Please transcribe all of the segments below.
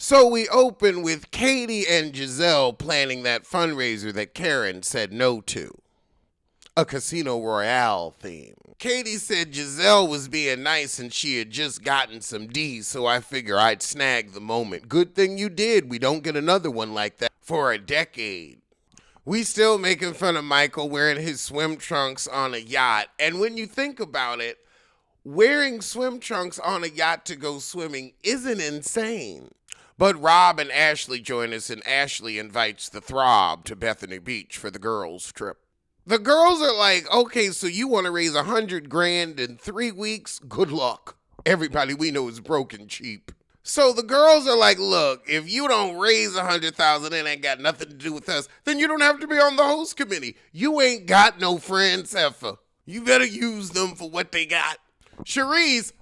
So we open with Katie and Giselle planning that fundraiser that Karen said no to. A Casino Royale theme. Katie said Giselle was being nice and she had just gotten some D's, so I figure I'd snag the moment. Good thing you did. We don't get another one like that for a decade. We still making fun of Michael wearing his swim trunks on a yacht. And when you think about it, wearing swim trunks on a yacht to go swimming isn't insane. But Rob and Ashley join us, and Ashley invites the Throb to Bethany Beach for the girls' trip. The girls are like, okay, so you want to raise $100,000 in 3 weeks? Good luck. Everybody we know is broke and cheap. So the girls are like, look, if you don't raise $100,000 and ain't got nothing to do with us, then you don't have to be on the host committee. You ain't got no friends, effer. You better use them for what they got. Cherise,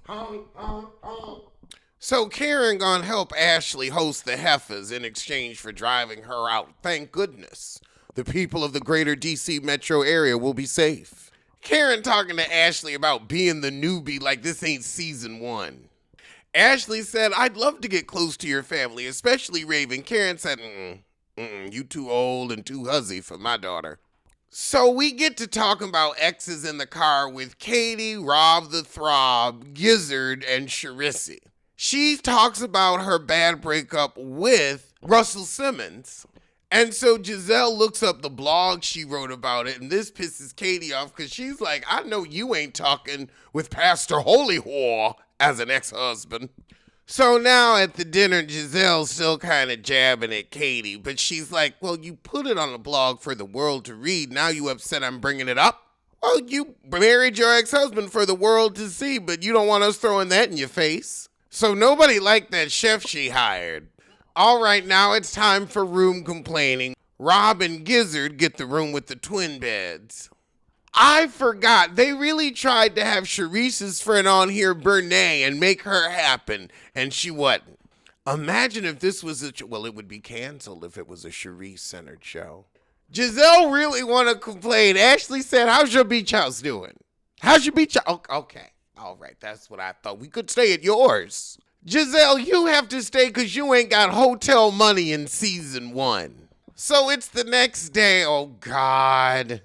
So Karen gonna help Ashley host the heifers in exchange for driving her out. Thank goodness. The people of the greater DC metro area will be safe. Karen talking to Ashley about being the newbie like this ain't season 1. Ashley said, I'd love to get close to your family, especially Raven. Karen said, you too old and too huzzy for my daughter. So we get to talking about exes in the car with Katie, Rob the Throb, Gizzard, and Charisse. She talks about her bad breakup with Russell Simmons. And so Giselle looks up the blog she wrote about it, and this pisses Katie off because she's like, I know you ain't talking with Pastor Holy Whore as an ex-husband. So now at the dinner, Giselle's still kind of jabbing at Katie, but she's like, well, you put it on a blog for the world to read. Now you upset I'm bringing it up? Well, you married your ex-husband for the world to see, but you don't want us throwing that in your face. So nobody liked that chef she hired. All right, now it's time for room complaining. Rob and Gizzard get the room with the twin beds. I forgot, they really tried to have Charisse's friend on here, Bernay, and make her happen, and she wasn't. Imagine if this was it would be canceled if it was a Charisse-centered show. Giselle really want to complain. Ashley said, how's your beach house doing? How's your beach house? Okay, all right, that's what I thought. We could stay at yours. Giselle, you have to stay because you ain't got hotel money in season 1. So it's the next day. Oh, God.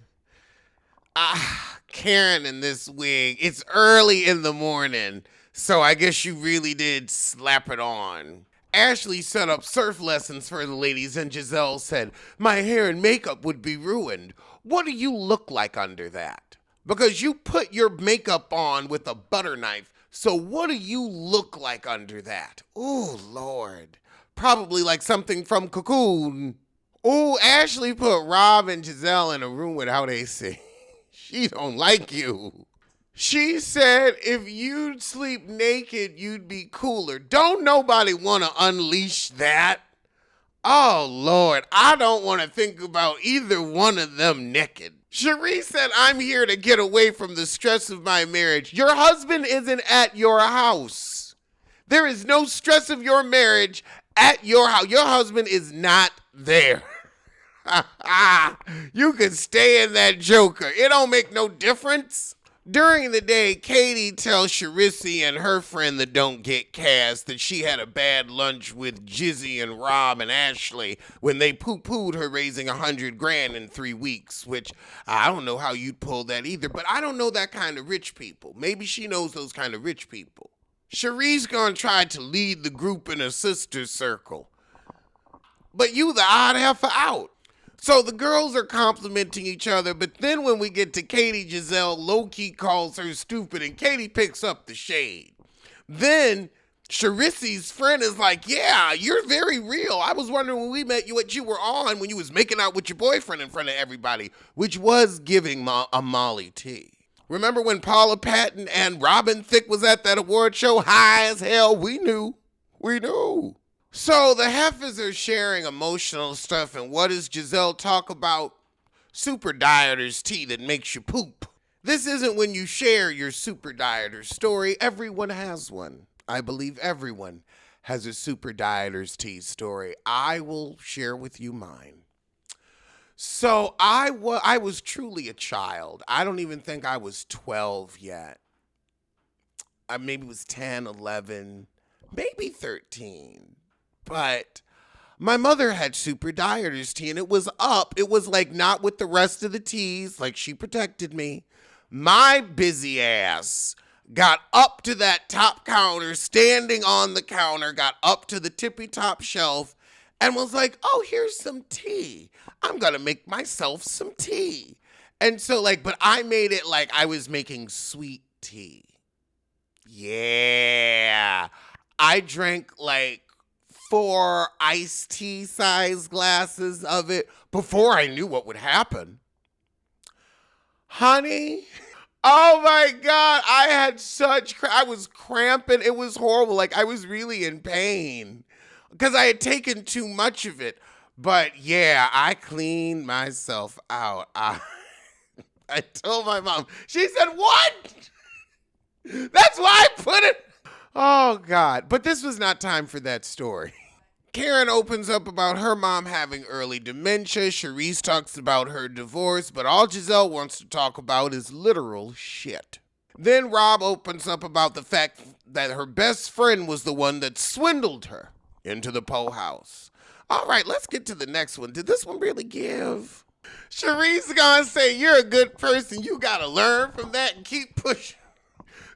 Karen in this wig. It's early in the morning, so I guess you really did slap it on. Ashley set up surf lessons for the ladies, and Giselle said, my hair and makeup would be ruined. What do you look like under that? Because you put your makeup on with a butter knife, so what do you look like under that? Oh, Lord. Probably like something from Cocoon. Oh, Ashley put Rob and Giselle in a room with how they sing. She don't like you. She said if you'd sleep naked, you'd be cooler. Don't nobody want to unleash that. Oh, Lord, I don't want to think about either one of them naked. Cherie said, I'm here to get away from the stress of my marriage. Your husband isn't at your house. There is no stress of your marriage at your house. Your husband is not there. You can stay in that joker. It don't make no difference. During the day, Katie tells Charisse and her friend that don't get cast that she had a bad lunch with Jizzy and Rob and Ashley when they poo-pooed her raising $100,000 in 3 weeks, which I don't know how you'd pull that either, but I don't know that kind of rich people. Maybe she knows those kind of rich people. Cherie's gonna try to lead the group in a sister circle, but you the odd heifer out. So the girls are complimenting each other, but then when we get to Katie, Giselle low-key calls her stupid, and Katie picks up the shade. Then Charisse's friend is like, yeah, you're very real. I was wondering when we met you what you were on when you was making out with your boyfriend in front of everybody, which was giving a Molly T. Remember when Paula Patton and Robin Thicke was at that award show high as hell? We knew. So the heifers are sharing emotional stuff, and what does Giselle talk about? Super dieter's tea that makes you poop. This isn't when you share your super dieter story. Everyone has one. I believe everyone has a super dieter's tea story. I will share with you mine. So I was truly a child. I don't even think I was 12 yet. I maybe was 10, 11, maybe 13. But my mother had super dieters tea, and it was up. It was like not with the rest of the teas, like she protected me. My busy ass got up to that top counter, standing on the counter, got up to the tippy top shelf, and was like, oh, here's some tea. I'm gonna make myself some tea. And so, like, but I made it like I was making sweet tea. Yeah. I drank like 4 iced tea size glasses of it before I knew what would happen. Honey, oh my God, I had I was cramping. It was horrible. Like I was really in pain because I had taken too much of it. But yeah, I cleaned myself out. I told my mom. She said, what? That's why I put it. Oh God. But this was not time for that story. Karen opens up about her mom having early dementia. Charisse talks about her divorce, but all Giselle wants to talk about is literal shit. Then Rob opens up about the fact that her best friend was the one that swindled her into the Poe house. All right, let's get to the next one. Did this one really give? Charisse gonna say, you're a good person. You gotta learn from that and keep pushing.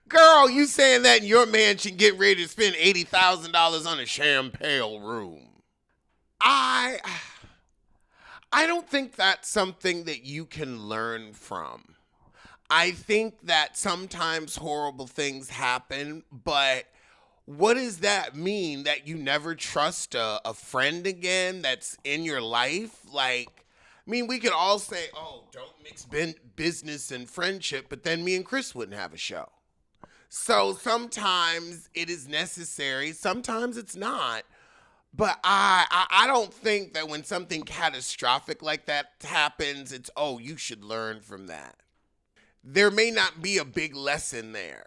Girl, you saying that in your mansion getting ready to spend $80,000 on a champagne room. I don't think that's something that you can learn from. I think that sometimes horrible things happen, but what does that mean? That you never trust a friend again that's in your life? Like, I mean, we could all say, oh, don't mix business and friendship, but then me and Chris wouldn't have a show. So sometimes it is necessary, sometimes it's not. But I don't think that when something catastrophic like that happens, it's, oh, you should learn from that. There may not be a big lesson there.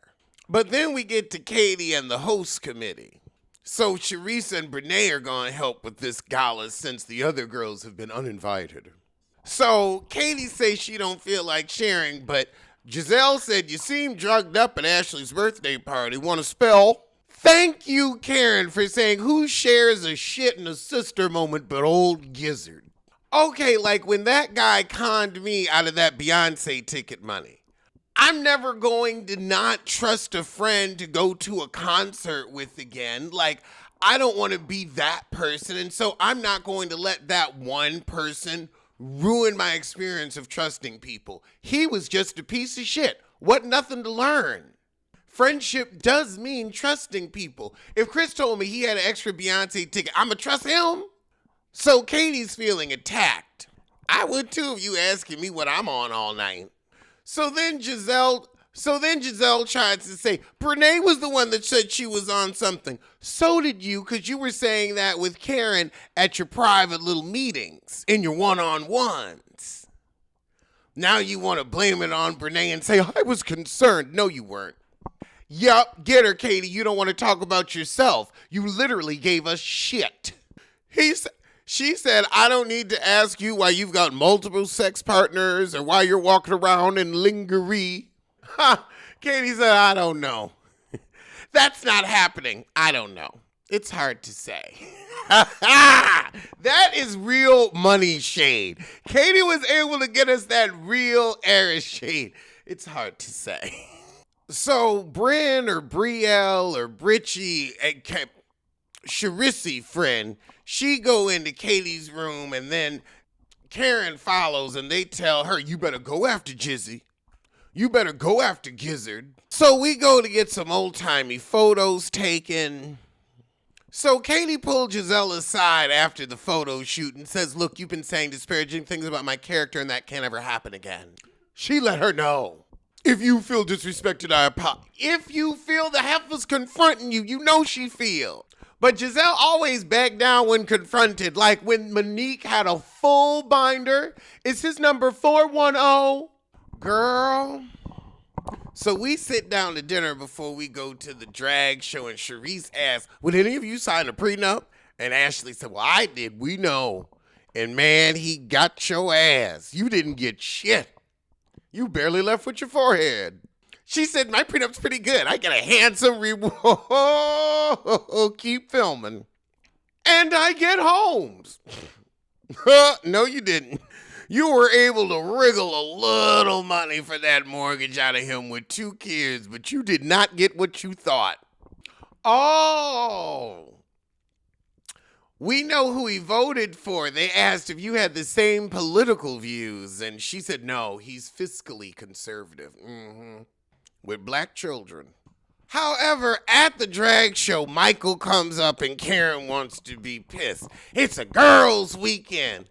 But then we get to Katie and the host committee. So Charisse and Brene are going to help with this gala since the other girls have been uninvited. So Katie says she don't feel like sharing, but Giselle said, you seem drugged up at Ashley's birthday party. Want to spell? Thank you, Karen, for saying who shares a shit and a sister moment but old Gizzard. Okay, like when that guy conned me out of that Beyonce ticket money. I'm never going to not trust a friend to go to a concert with again. Like, I don't want to be that person. And so I'm not going to let that one person ruined my experience of trusting people. He was just a piece of shit. What nothing to learn. Friendship does mean trusting people. If Chris told me he had an extra Beyonce ticket, I'ma trust him. So Katie's feeling attacked. I would too if you asking me what I'm on all night. So then Giselle tried to say, Brene was the one that said she was on something. So did you, because you were saying that with Karen at your private little meetings, in your one-on-ones. Now you want to blame it on Brene and say, I was concerned. No, you weren't. Yup, get her, Katie. You don't want to talk about yourself. You literally gave us shit. She said, I don't need to ask you why you've got multiple sex partners or why you're walking around in lingerie. Ha! Katie said, I don't know. That's not happening. I don't know. It's hard to say. That is real money shade. Katie was able to get us that real Aries shade. It's hard to say. So Bryn or Brielle or Britchie, Charisse friend, she go into Katie's room and then Karen follows and they tell her, you better go after Jizzy. You better go after Gizzard. So we go to get some old-timey photos taken. So Katie pulled Giselle aside after the photo shoot and says, look, you've been saying disparaging things about my character and that can't ever happen again. She let her know. If you feel disrespected, I apologize. If you feel the heifer's confronting you, you know she feel. But Giselle always backed down when confronted. Like when Monique had a full binder. Is his number 410? Girl. So we sit down to dinner before we go to the drag show, and Charisse asked, would any of you sign a prenup? And Ashley said, well, I did. We know. And man, he got your ass. You didn't get shit. You barely left with your forehead. She said, my prenup's pretty good. I get a handsome reward. Keep filming. And I get homes. No, you didn't. You were able to wriggle a little money for that mortgage out of him with 2 kids, but you did not get what you thought. Oh, we know who he voted for. They asked if you had the same political views, and she said no, he's fiscally conservative. With black children. However, at the drag show, Michael comes up and Karen wants to be pissed. It's a girls' weekend.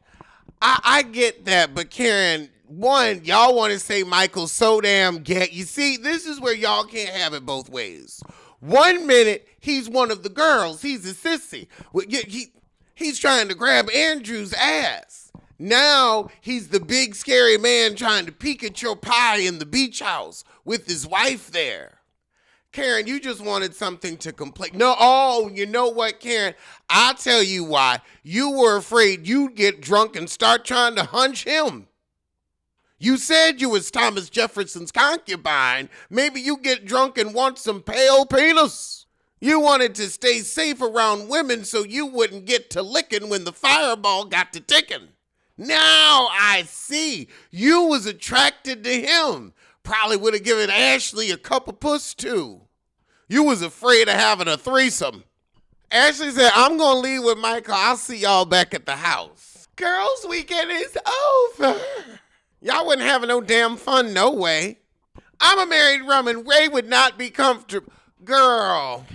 I get that, but Karen, one, y'all want to say Michael's so damn gay. You see, this is where y'all can't have it both ways. 1 minute, he's one of the girls. He's a sissy. He's trying to grab Andrew's ass. Now, he's the big scary man trying to peek at your pie in the beach house with his wife there. Karen, you just wanted something to complain. No, oh, you know what, Karen? I'll tell you why. You were afraid you'd get drunk and start trying to hunch him. You said you was Thomas Jefferson's concubine. Maybe you get drunk and want some pale penis. You wanted to stay safe around women so you wouldn't get to licking when the fireball got to ticking. Now I see. You was attracted to him. Probably would have given Ashley a cup of puss too. You was afraid of having a threesome. Ashley said, I'm going to leave with Michael. I'll see y'all back at the house. Girls' weekend is over. Y'all wasn't having no damn fun, no way. I'm a married woman. Ray would not be comfortable. Girl,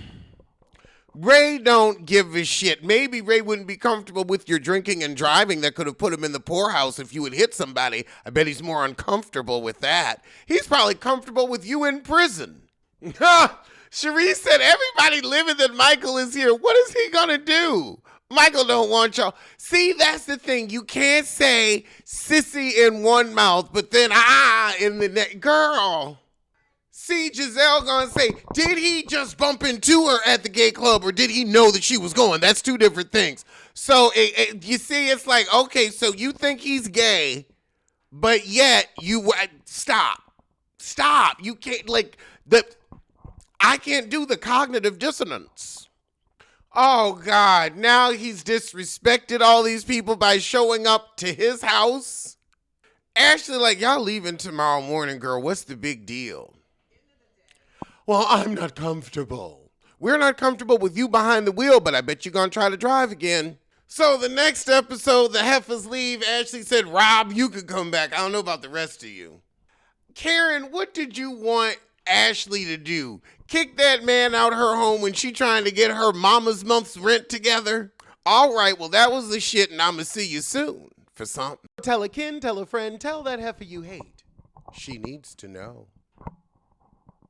Ray don't give a shit. Maybe Ray wouldn't be comfortable with your drinking and driving. That could have put him in the poorhouse if you had hit somebody. I bet he's more uncomfortable with that. He's probably comfortable with you in prison. Cherie said everybody living that Michael is here. What is he gonna do? Michael don't want y'all. See, that's the thing. You can't say sissy in one mouth, but then in the next. Girl. See, Giselle gonna say, did he just bump into her at the gay club or did he know that she was going? That's 2 different things. So you see, it's like, okay, so you think he's gay, but yet you stop. You can't I can't do the cognitive dissonance. Oh God, now he's disrespected all these people by showing up to his house. Ashley, like, y'all leaving tomorrow morning, girl. What's the big deal? Well, I'm not comfortable. We're not comfortable with you behind the wheel, but I bet you're going to try to drive again. So the next episode, the heifers leave. Ashley said, Rob, you could come back. I don't know about the rest of you. Karen, what did you want Ashley to do? Kick that man out her home when she trying to get her mama's month's rent together? All right, well, that was the shit, and I'm going to see you soon for something. Tell a kin, tell a friend, tell that heifer you hate. She needs to know.